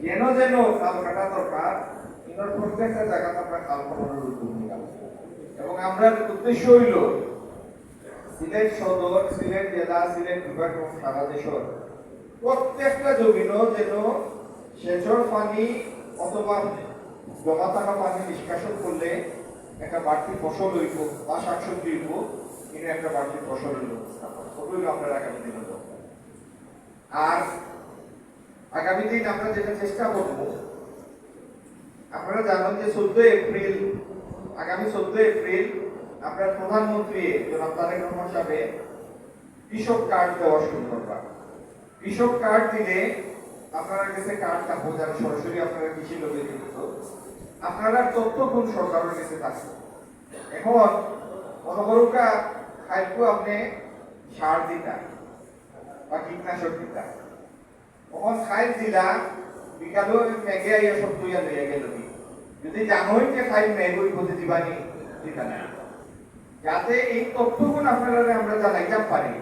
যেন যেন খাল কাটা দরকার এনার প্রত্যেকটা জায়গাতে আমরা খাল কাটানোর উদ্যোগ নিলাম এবং আমরা উদ্দেশ্য হইল সিলেট সদর, সিলেট জেলা, সিলেট বিভাগ এবং সারা দেশের প্রত্যেকটা জমিন যেন সেচর পানি অথবা জমা থাকা পানি নিষ্কাশন করলে একটা বাড়তি ফসল হইব বা শাকসবজি হইব, এটা একটা বাড়তি ফসল হইল ওগুলো আপনার আগামী দিনে দরকার। আর আগামী দিন আমরা যেটা চেষ্টা করব, আপনারা জানেন যে 14 এপ্রিল আগামী 14 এপ্রিল আপনার প্রধানমন্ত্রী জনাব তারেক রহমান সাহেব কৃষক কার্ড দেওয়া শুরু করবা। কৃষক কার্ড দিলে আপনারা কাছে কার্ডটা বোঝানো সরাসরি আপনারা কৃষি লোকে যুক্ত, আপনারা তথ্য কোন সরকারের কাছে থাকবে। এখন মনোবরকা খাইকো আপনি সার দিতা বা কীটনাশক দিতা, তখন খাই দিলা বিকালও মেঘে আইয়া সব তুইয়া লইয়া গেল, যদি জানোই যে খাই মেঘই হতে দিবানি দিতা না, যাতে এই তথ্যগুলো আপনারা আমরা জানাইতে পারি।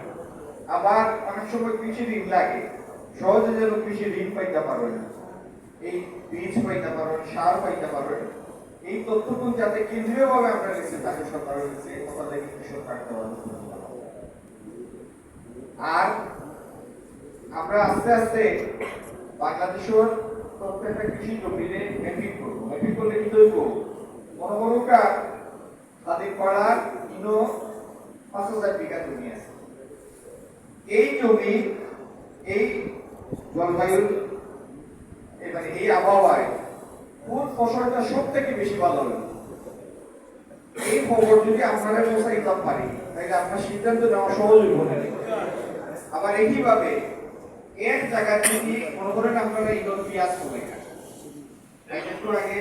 আবার অনেক সময় কৃষি ঋণ লাগে, সহজে যেন কৃষি ঋণ পাইতে পারেন, এই বীজ পাইতে পারেন, সার পাইতে পারেন, এই তথ্যগুলো যাতে কেন্দ্রীয় ভাবে আপনার কাছে থাকে, সরকারের কাছে কথা থেকে কৃষক কাটতে পারেন। আর আমরা আস্তে আস্তে বাংলাদেশের প্রত্যেকটা কৃষি জমিতে ম্যাপিং করবো। ম্যাপিং করলে কি করব, মনোবরকা তাদের পাড়ার ইনো ৫,০০০ বিঘা জমি আছে। এই জমি এই জলবায়ুর মানে এই আবহাওয়ায় কোন ফসলটা সব থেকে বেশি ভালো হবে, এই খবর যদি আপনারা পৌঁছাইতে পারি তাহলে আপনার সিদ্ধান্ত নেওয়া সহজ হয়ে যাবে। আবার একইভাবে এক জায়গায় যদি মনে করেন আপনারা ইন্দোর পেঁয়াজ কমে গেছে, একটু আগে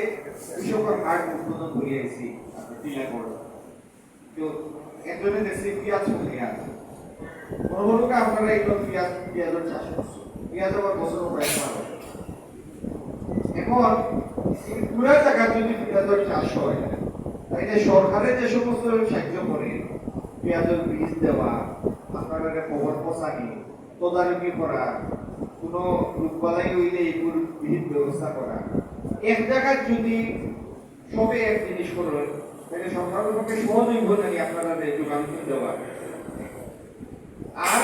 কৃষকের হাট উৎপাদন করে গেছি টিলা করে, তো একজনে দেখছি পেঁয়াজ কমে আছে, মনোবরকে আপনারা ইন্দোর পেঁয়াজের চাষ করছে, পেঁয়াজ আবার বছর প্রায় ভালো। এখন পুরা জায়গা যদি পেঁয়াজের চাষ হয় তাহলে সরকারের যে সমস্ত সাহায্য করে পেঁয়াজের বীজ দেওয়া, আপনারা খবর পৌঁছানি, তদারকি করা, কোন রোগবালাই হইলে এইগুলোর বিহিত ব্যবস্থা করা, এক জায়গায় যদি সবে এক জিনিস করেন তাহলে সরকারের পক্ষে সহজ হইব না আপনারা যোগান দেওয়া। আর